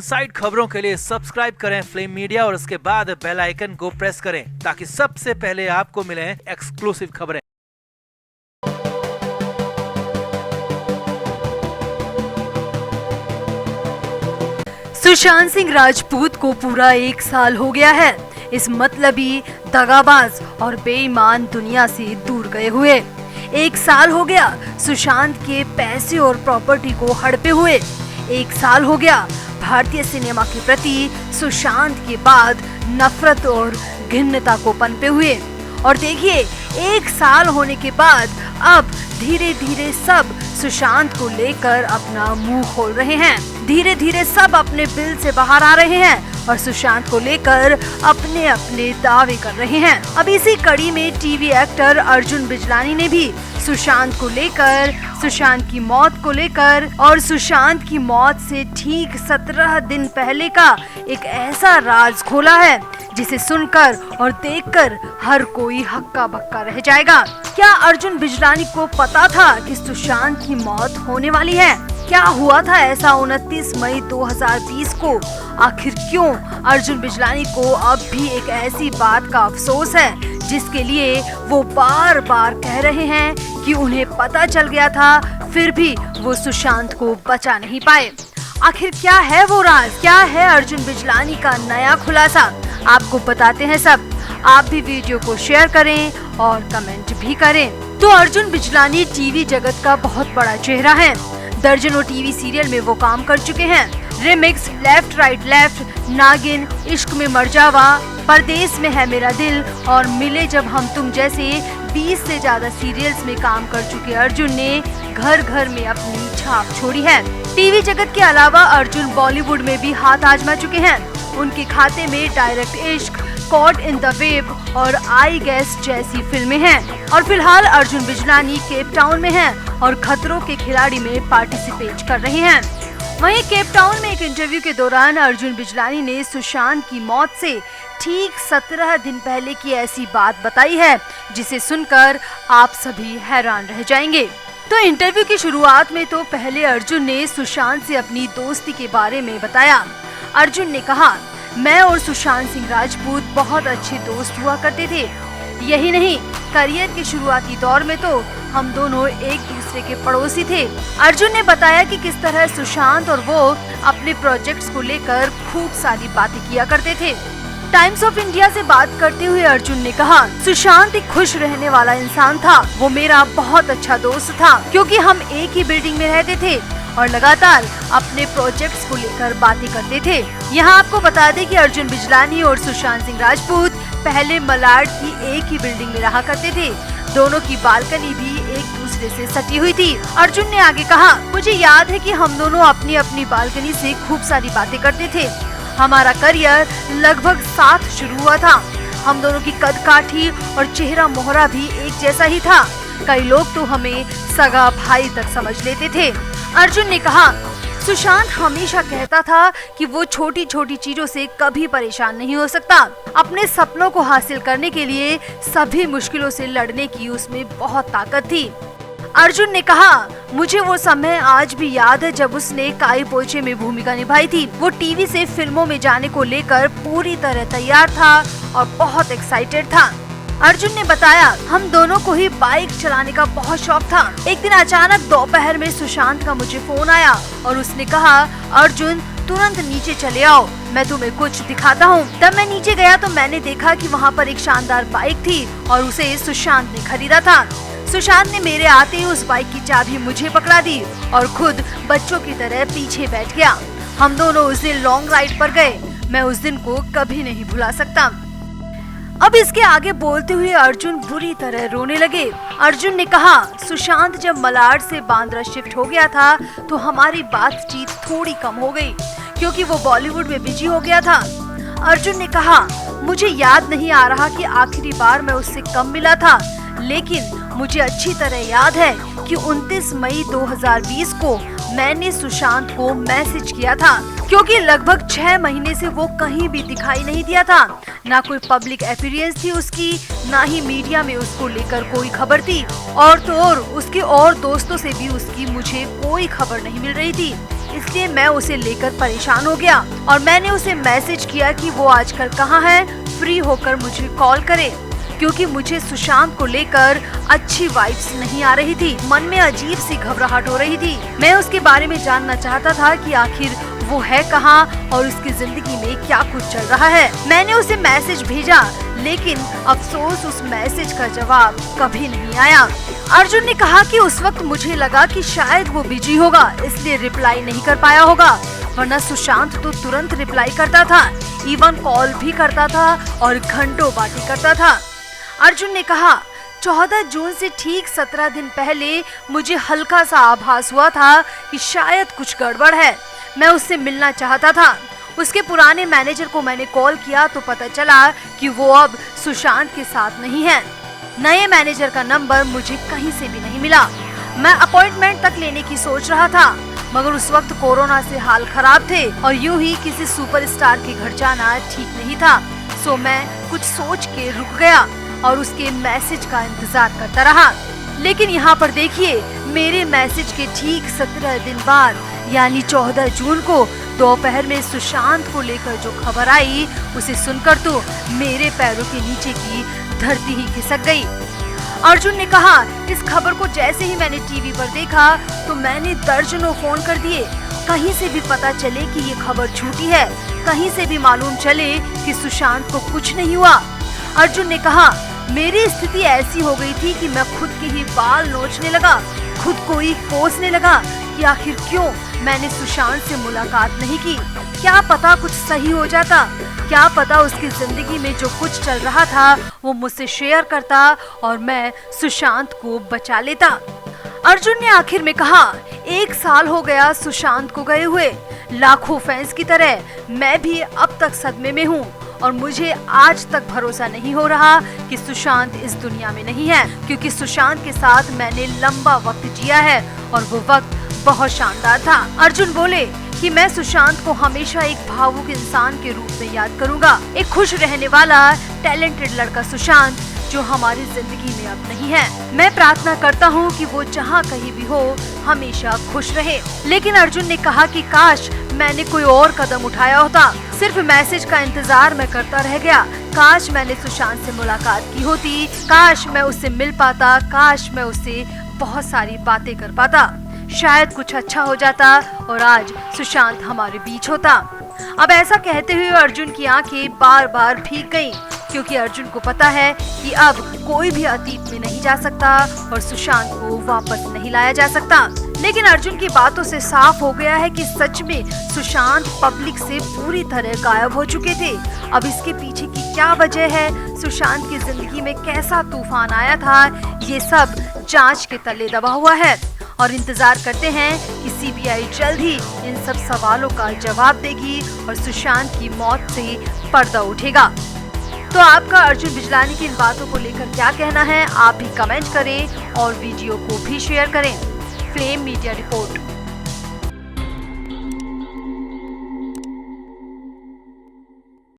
Side खबरों के लिए सब्सक्राइब करें फ्लेम मीडिया और उसके बाद बेल आइकन को प्रेस करें ताकि सबसे पहले आपको मिले एक्सक्लूसिव खबरें। सुशांत सिंह राजपूत को पूरा 1 साल हो गया है इस मतलबी दगाबाज और बेईमान दुनिया से दूर गए हुए। 1 साल हो गया सुशांत के पैसे और प्रॉपर्टी को हड़पे हुए। 1 साल हो गया भारतीय सिनेमा के प्रति सुशांत के बाद नफरत और घिन्नता को पनपे हुए। और देखिए 1 साल होने के बाद अब धीरे धीरे सब सुशांत को लेकर अपना मुंह खोल रहे हैं। धीरे धीरे सब अपने बिल से बाहर आ रहे हैं और सुशांत को लेकर अपने अपने दावे कर रहे हैं। अब इसी कड़ी में टीवी एक्टर अर्जुन बिजलानी ने भी सुशांत को लेकर, सुशांत की मौत को लेकर और सुशांत की मौत से ठीक 17 दिन पहले का एक ऐसा राज खोला है जिसे सुनकर और देखकर हर कोई हक्का बक्का रह जाएगा। क्या अर्जुन बिजलानी को पता था कि सुशांत की मौत होने वाली है? क्या हुआ था ऐसा 29 मई 2020 को? आखिर क्यों अर्जुन बिजलानी को अब भी एक ऐसी बात का अफसोस है जिसके लिए वो बार बार कह रहे हैं कि उन्हें पता चल गया था, फिर भी वो सुशांत को बचा नहीं पाए। आखिर क्या है वो राज? क्या है अर्जुन बिजलानी का नया खुलासा? आपको बताते हैं सब। आप भी वीडियो को शेयर करें और कमेंट भी करें। तो अर्जुन बिजलानी टीवी जगत का बहुत बड़ा चेहरा है। दर्जनों टीवी सीरियल में वो काम कर चुके हैं। रिमिक्स, लेफ्ट राइट लेफ्ट, नागिन, इश्क में मर जावा, परदेश में है मेरा दिल और मिले जब हम तुम जैसे 20 से ज्यादा सीरियल्स में काम कर चुके अर्जुन ने घर घर में अपनी छाप छोड़ी है। टीवी जगत के अलावा अर्जुन बॉलीवुड में भी हाथ आजमा चुके हैं। उनके खाते में डायरेक्ट इश्क, कॉट इन द वेब और आई गेस जैसी फिल्में हैं। और फिलहाल अर्जुन बिजलानी केप टाउन में हैं और खतरों के खिलाड़ी में पार्टिसिपेट कर रहे हैं। वहीं केप टाउन में एक इंटरव्यू के दौरान अर्जुन बिजलानी ने सुशांत की मौत से ठीक 17 दिन पहले की ऐसी बात बताई है जिसे सुनकर आप सभी हैरान रह जाएंगे। तो इंटरव्यू की शुरुआत में तो पहले अर्जुन ने सुशांत से अपनी दोस्ती के बारे में बताया। अर्जुन ने कहा, मैं और सुशांत सिंह राजपूत बहुत अच्छे दोस्त हुआ करते थे। यही नहीं, करियर के शुरुआती दौर में तो हम दोनों एक दूसरे के पड़ोसी थे। अर्जुन ने बताया कि किस तरह सुशांत और वो अपने प्रोजेक्ट्स को लेकर खूब सारी बातें किया करते थे। टाइम्स ऑफ इंडिया से बात करते हुए अर्जुन ने कहा, सुशांत एक खुश रहने वाला इंसान था। वो मेरा बहुत अच्छा दोस्त था क्योंकि हम एक ही बिल्डिंग में रहते थे और लगातार अपने प्रोजेक्ट्स को लेकर बातें करते थे। यहाँ आपको बता दें कि अर्जुन बिजलानी और सुशांत सिंह राजपूत पहले मलाड की एक ही बिल्डिंग में रहा करते थे। दोनों की बालकनी भी एक दूसरे से सटी हुई थी। अर्जुन ने आगे कहा, मुझे याद है कि हम दोनों अपनी अपनी बालकनी से खूब सारी बातें करते थे। हमारा करियर लगभग साथ शुरू हुआ था। हम दोनों की कद काठी और चेहरा मोहरा भी एक जैसा ही था। कई लोग तो हमें सगा भाई तक समझ लेते थे। अर्जुन ने कहा, सुशांत हमेशा कहता था कि वो छोटी छोटी चीजों से कभी परेशान नहीं हो सकता। अपने सपनों को हासिल करने के लिए सभी मुश्किलों से लड़ने की उसमें बहुत ताकत थी। अर्जुन ने कहा, मुझे वो समय आज भी याद है जब उसने काई पोचे में भूमिका निभाई थी। वो टीवी से फिल्मों में जाने को लेकर पूरी तरह तैयार था और बहुत एक्साइटेड था। अर्जुन ने बताया, हम दोनों को ही बाइक चलाने का बहुत शौक था। एक दिन अचानक दोपहर में सुशांत का मुझे फोन आया और उसने कहा, अर्जुन तुरंत नीचे चले आओ, मैं तुम्हें कुछ दिखाता हूँ। तब मैं नीचे गया तो मैंने देखा कि वहाँ पर एक शानदार बाइक थी और उसे सुशांत ने खरीदा था। सुशांत ने मेरे आते ही उस बाइक की चाबी मुझे पकड़ा दी और खुद बच्चों की तरह पीछे बैठ गया। हम दोनों उस दिन लॉन्ग राइड पर गए। मैं उस दिन को कभी नहीं भुला सकता। अब इसके आगे बोलते हुए अर्जुन बुरी तरह रोने लगे। अर्जुन ने कहा, सुशांत जब मलाड से बांद्रा शिफ्ट हो गया था तो हमारी बातचीत थोड़ी कम हो गई क्योंकि वो बॉलीवुड में बिजी हो गया था। अर्जुन ने कहा, मुझे याद नहीं आ रहा कि आखिरी बार मैं उससे कब मिला था, लेकिन मुझे अच्छी तरह याद है कि 29 मई 2020 को मैंने सुशांत को मैसेज किया था क्योंकि लगभग 6 महीने से वो कहीं भी दिखाई नहीं दिया था। ना कोई पब्लिक अपीयरेंस थी उसकी, ना ही मीडिया में उसको लेकर कोई खबर थी और तो और उसके और दोस्तों से भी उसकी मुझे कोई खबर नहीं मिल रही थी। इसलिए मैं उसे लेकर परेशान हो गया और मैंने उसे मैसेज किया कि वो आजकल कहाँ है, फ्री होकर मुझे कॉल करे, क्योंकि मुझे सुशांत को लेकर अच्छी वाइब्स नहीं आ रही थी। मन में अजीब सी घबराहट हो रही थी। मैं उसके बारे में जानना चाहता था कि आखिर वो है कहाँ और उसकी जिंदगी में क्या कुछ चल रहा है। मैंने उसे मैसेज भेजा, लेकिन अफसोस उस मैसेज का जवाब कभी नहीं आया। अर्जुन ने कहा कि उस वक्त मुझे लगा कि शायद वो बिजी होगा, इसलिए रिप्लाई नहीं कर पाया होगा, वरना सुशांत तो तुरंत रिप्लाई करता था, इवन कॉल भी करता था और घंटों बातें करता था। अर्जुन ने कहा 14 जून से ठीक 17 दिन पहले मुझे हल्का सा आभास हुआ था कि शायद कुछ गड़बड़ है। मैं उससे मिलना चाहता था। उसके पुराने मैनेजर को मैंने कॉल किया तो पता चला कि वो अब सुशांत के साथ नहीं है। नए मैनेजर का नंबर मुझे कहीं से भी नहीं मिला। मैं अपॉइंटमेंट तक लेने की सोच रहा था, मगर उस वक्त कोरोना से हाल खराब थे और यूं ही किसी सुपरस्टार के घर जाना ठीक नहीं था। सो मैं कुछ सोच के रुक गया और उसके मैसेज का इंतजार करता रहा। लेकिन यहाँ पर देखिए, मेरे मैसेज के ठीक 17 दिन बाद यानी 14 जून को दोपहर में सुशांत को लेकर जो खबर आई, उसे सुनकर तो मेरे पैरों के नीचे की धरती ही खिसक गई। अर्जुन ने कहा, इस खबर को जैसे ही मैंने टीवी पर देखा तो मैंने दर्जनों फोन कर दिए। कहीं से भी पता चले कि ये खबर झूठी है, कहीं से भी मालूम चले कि सुशांत को कुछ नहीं हुआ। अर्जुन ने कहा, मेरी स्थिति ऐसी हो गई थी कि मैं खुद के ही बाल नोचने लगा, खुद को ही कोसने लगा कि आखिर क्यों मैंने सुशांत से मुलाकात नहीं की। क्या पता कुछ सही हो जाता, क्या पता उसकी जिंदगी में जो कुछ चल रहा था वो मुझसे शेयर करता और मैं सुशांत को बचा लेता। अर्जुन ने आखिर में कहा, 1 साल हो गया सुशांत को गए हुए। लाखों फैंस की तरह मैं भी अब तक सदमे में हूँ और मुझे आज तक भरोसा नहीं हो रहा कि सुशांत इस दुनिया में नहीं है, क्योंकि सुशांत के साथ मैंने लंबा वक्त जिया है और वो वक्त बहुत शानदार था। अर्जुन बोले कि मैं सुशांत को हमेशा एक भावुक इंसान के रूप में याद करूंगा, एक खुश रहने वाला टैलेंटेड लड़का सुशांत जो हमारी जिंदगी में अब नहीं है। मैं प्रार्थना करता हूँ कि वो जहाँ कहीं भी हो हमेशा खुश रहे। लेकिन अर्जुन ने कहा कि काश मैंने कोई और कदम उठाया होता, सिर्फ मैसेज का इंतजार मैं करता रह गया। काश मैंने सुशांत से मुलाकात की होती, काश मैं उससे मिल पाता, काश मैं उससे बहुत सारी बातें कर पाता, शायद कुछ अच्छा हो जाता और आज सुशांत हमारे बीच होता। अब ऐसा कहते हुए अर्जुन की आंखें बार बार भीग गईं, क्योंकि अर्जुन को पता है कि अब कोई भी अतीत में नहीं जा सकता और सुशांत को वापस नहीं लाया जा सकता। लेकिन अर्जुन की बातों से साफ हो गया है कि सच में सुशांत पब्लिक से पूरी तरह गायब हो चुके थे। अब इसके पीछे की क्या वजह है, सुशांत की जिंदगी में कैसा तूफान आया था, ये सब जांच के तले दबा हुआ है और इंतजार करते हैं कि सीबीआई जल्द ही इन सब सवालों का जवाब देगी और सुशांत की मौत से पर्दा उठेगा। तो आपका अर्जुन बिजलानी की इन बातों को लेकर क्या कहना है, आप भी कमेंट करें और वीडियो को भी शेयर करें। Flame media report.